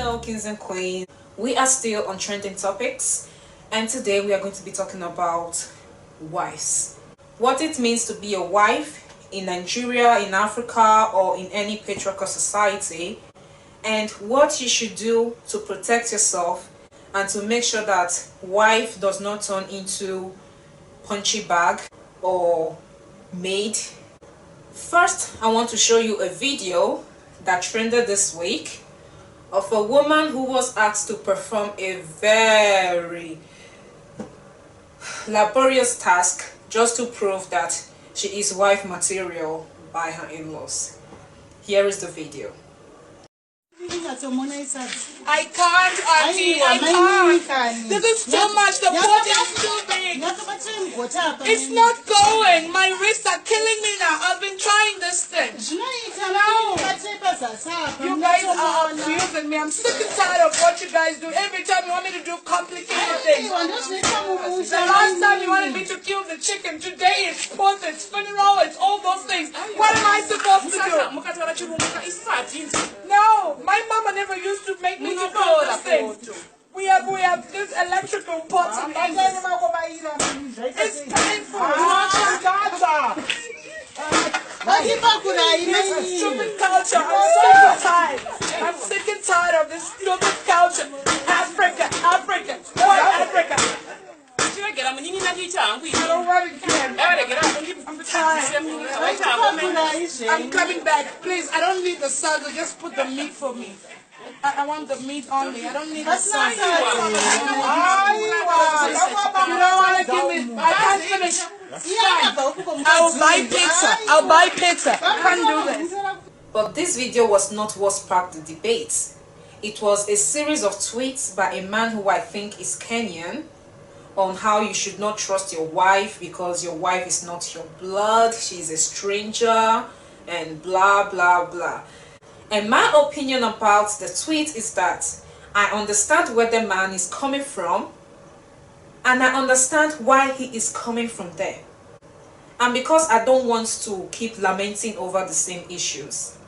Hello kings and queens, we are still on trending topics, and today we are going to be talking about wives, what it means to be a wife in Nigeria, in Africa, or in any patriarchal society, and what you should do to protect yourself and to make sure that wife does not turn into punchy bag or maid. First, I want to show you a video that trended this week of a woman who was asked to perform a very laborious task just to prove that she is wife material by her in-laws. Here is the video. I can't, Auntie. I can't. This is too much. The pot is too big. It's not going. My wrists are killing me now. I've been trying this thing. No. You guys are abusing me. I'm sick and tired of what you guys do. Every time you want me to do complicated things. The last time you wanted me to kill the chicken. Today it's pot, it's funeral, it's all those things. What am I supposed to do? No. My mama never used to make me do those things. We have this electrical pot. It's painful. This is stupid culture. I'm sick and tired of this stupid culture. Africa. What Africa? I don't want it again. I'm tired. I'm coming back. Please, I don't need the saddle. Just put the meat for me. I want the meat only. I don't need the saddle. You don't want to give me. I can't finish. I'll buy pizza. I can't do this. But this video was not what sparked the debate. It was a series of tweets by a man who I think is Kenyan on how you should not trust your wife because your wife is not your blood, she's a stranger, and blah blah blah. And my opinion about the tweet is that I understand where the man is coming from, and I understand why he is coming from there. And because I don't want to keep lamenting over the same issues,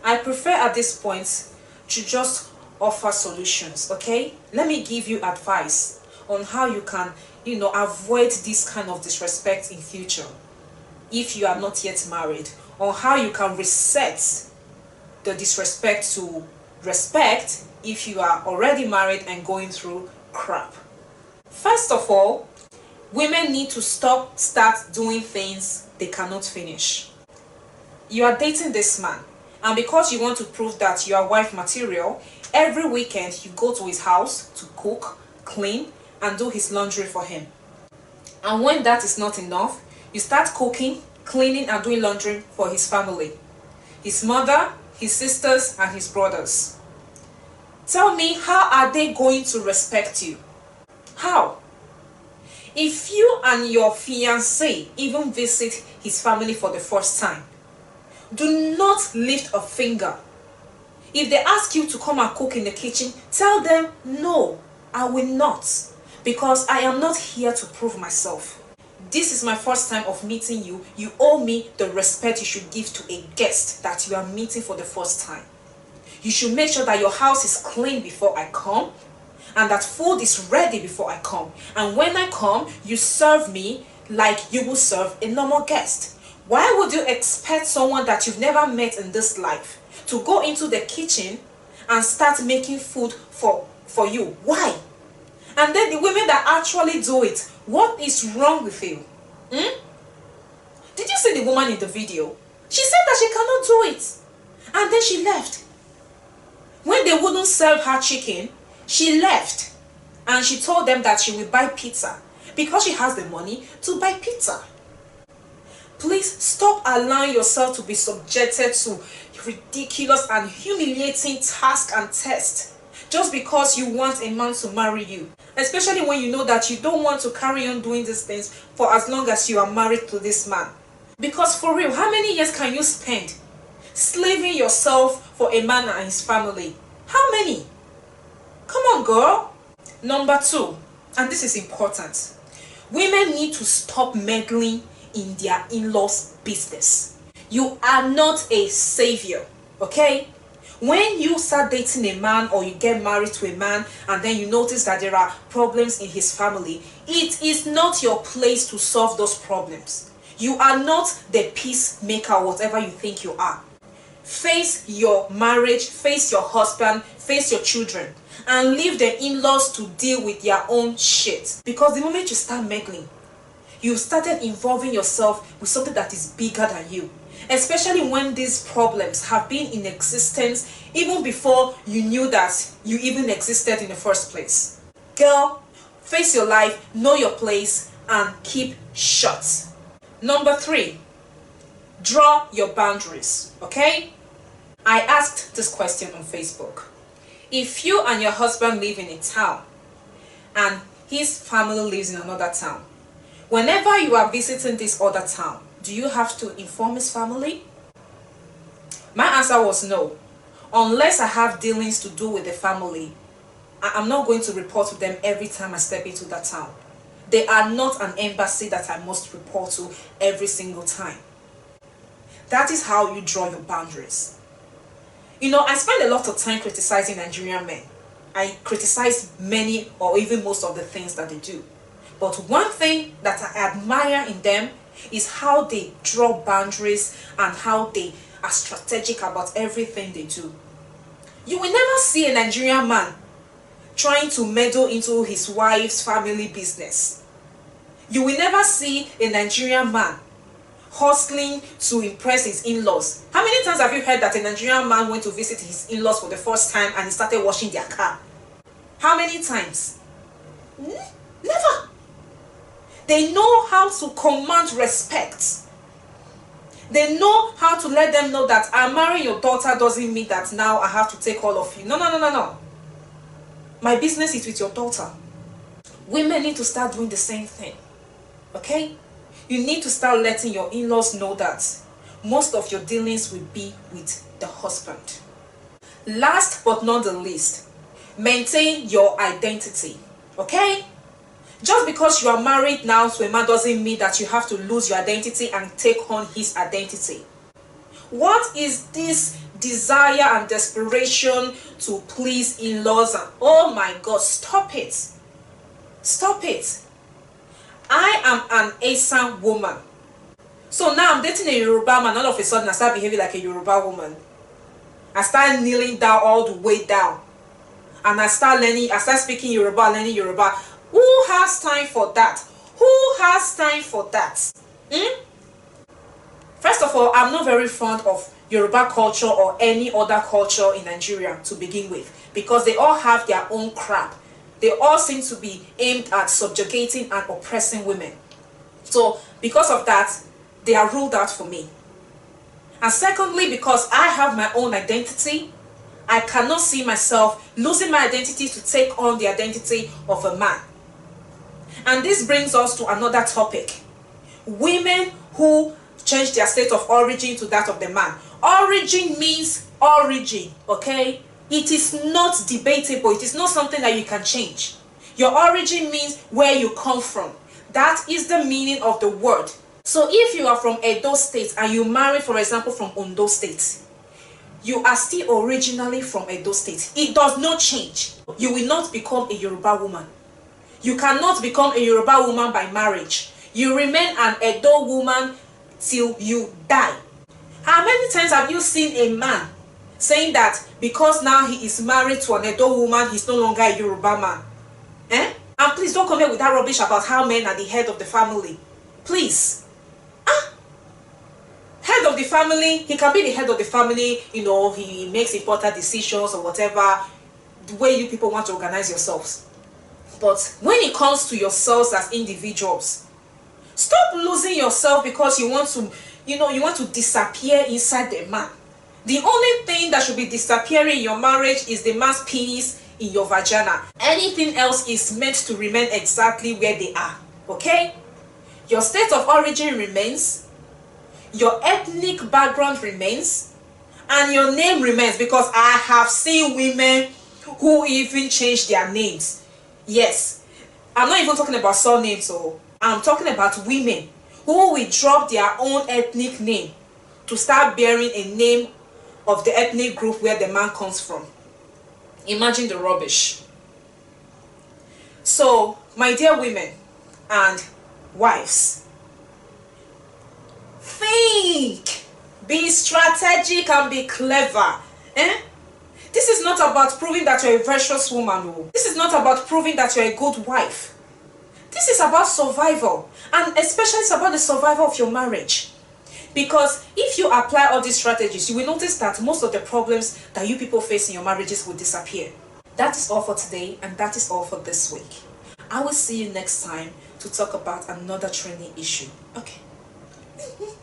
I prefer at this point to just offer solutions. Okay, let me give you advice on how you can, avoid this kind of disrespect in future if you are not yet married, or how you can reset the disrespect to respect if you are already married and going through crap. First of all, women need to start doing things they cannot finish. You are dating this man, and because you want to prove that you are wife material, every weekend you go to his house to cook, clean, and do his laundry for him. And when that is not enough, you start cooking, cleaning, and doing laundry for his family, his mother, his sisters, and his brothers. Tell me, how are they going to respect you? How? If you and your fiancé even visit his family for the first time, do not lift a finger. If they ask you to come and cook in the kitchen, tell them, no, I will not, because I am not here to prove myself. This is my first time of meeting you. You owe me the respect you should give to a guest that you are meeting for the first time. You should make sure that your house is clean before I come, and that food is ready before I come. And when I come, you serve me like you will serve a normal guest. Why would you expect someone that you've never met in this life to go into the kitchen and start making food for you? Why? And then the women that actually do it, what is wrong with you? Did you see the woman in the video? She said that she cannot do it, and then she left. When they wouldn't serve her chicken, she left, and she told them that she will buy pizza because she has the money to buy pizza. Please stop allowing yourself to be subjected to ridiculous and humiliating tasks and tests just because you want a man to marry you, especially when you know that you don't want to carry on doing these things for as long as you are married to this man. Because for real, how many years can you spend slaving yourself for a man and his family? How many? Come on, girl. Number 2, and this is important, women need to stop meddling in their in-laws' business. You are not a savior, okay? When you start dating a man or you get married to a man and then you notice that there are problems in his family, it is not your place to solve those problems. You are not the peacemaker, whatever you think you are. Face your marriage, face your husband, face your children, and leave the in-laws to deal with their own shit. Because the moment you start meddling, you've started involving yourself with something that is bigger than you. Especially when these problems have been in existence even before you knew that you even existed in the first place. Girl, face your life, know your place, and keep shut. Number 3, draw your boundaries, okay? I asked this question on Facebook. If you and your husband live in a town and his family lives in another town, whenever you are visiting this other town, do you have to inform his family? My answer was no. Unless I have dealings to do with the family, I'm not going to report to them every time I step into that town. They are not an embassy that I must report to every single time. That is how you draw your boundaries. You know, I spend a lot of time criticizing Nigerian men. I criticize many or even most of the things that they do. But one thing that I admire in them is how they draw boundaries and how they are strategic about everything they do. You will never see a Nigerian man trying to meddle into his wife's family business. You will never see a Nigerian man hustling to impress his in-laws. How many times have you heard that a Nigerian man went to visit his in-laws for the first time and he started washing their car? How many times? Never. They know how to command respect. They know how to let them know that I'm marrying your daughter doesn't mean that now I have to take all of you. No. My business is with your daughter. Women need to start doing the same thing. Okay? You need to start letting your in-laws know that most of your dealings will be with the husband. Last but not the least, maintain your identity. Okay? Just because you are married now to a man doesn't mean that you have to lose your identity and take on his identity. What is this desire and desperation to please in-laws? And oh my God, stop it. Stop it. I am an Esan woman. So now I'm dating a Yoruba man. All of a sudden I start behaving like a Yoruba woman. I start kneeling down all the way down. And I start speaking Yoruba, learning Yoruba. Who has time for that? Who has time for that? First of all, I'm not very fond of Yoruba culture or any other culture in Nigeria to begin with, because they all have their own crap. They all seem to be aimed at subjugating and oppressing women. So because of that, they are ruled out for me. And secondly, because I have my own identity, I cannot see myself losing my identity to take on the identity of a man. And this brings us to another topic. Women who change their state of origin to that of the man. Origin means origin, okay? It is not debatable. It is not something that you can change. Your origin means where you come from. That is the meaning of the word. So if you are from Edo State and you marry, for example, from Ondo State, you are still originally from Edo State. It does not change. You will not become a Yoruba woman. You cannot become a Yoruba woman by marriage. You remain an Edo woman till you die. How many times have you seen a man saying that because now he is married to an Edo woman, he's no longer a Yoruba man? And please don't come here with that rubbish about how men are the head of the family. Please. Head of the family, he can be the head of the family, you know, he makes important decisions or whatever, the way you people want to organize yourselves. But when it comes to yourselves as individuals, stop losing yourself because you want to, you want to disappear inside the man. The only thing that should be disappearing in your marriage is the man's penis in your vagina. Anything else is meant to remain exactly where they are. Okay? Your state of origin remains, your ethnic background remains, and your name remains, because I have seen women who even change their names. Yes, I'm not even talking about surnames, so I'm talking about women who will drop their own ethnic name to start bearing a name of the ethnic group where the man comes from. Imagine the rubbish. So, my dear women and wives, think, be strategic and be clever. This is not about proving that you're a virtuous woman. This is not about proving that you're a good wife. This is about survival, and especially it's about the survival of your marriage. Because if you apply all these strategies, you will notice that most of the problems that you people face in your marriages will disappear. That is all for today, and that is all for this week. I will see you next time to talk about another trending issue. Okay.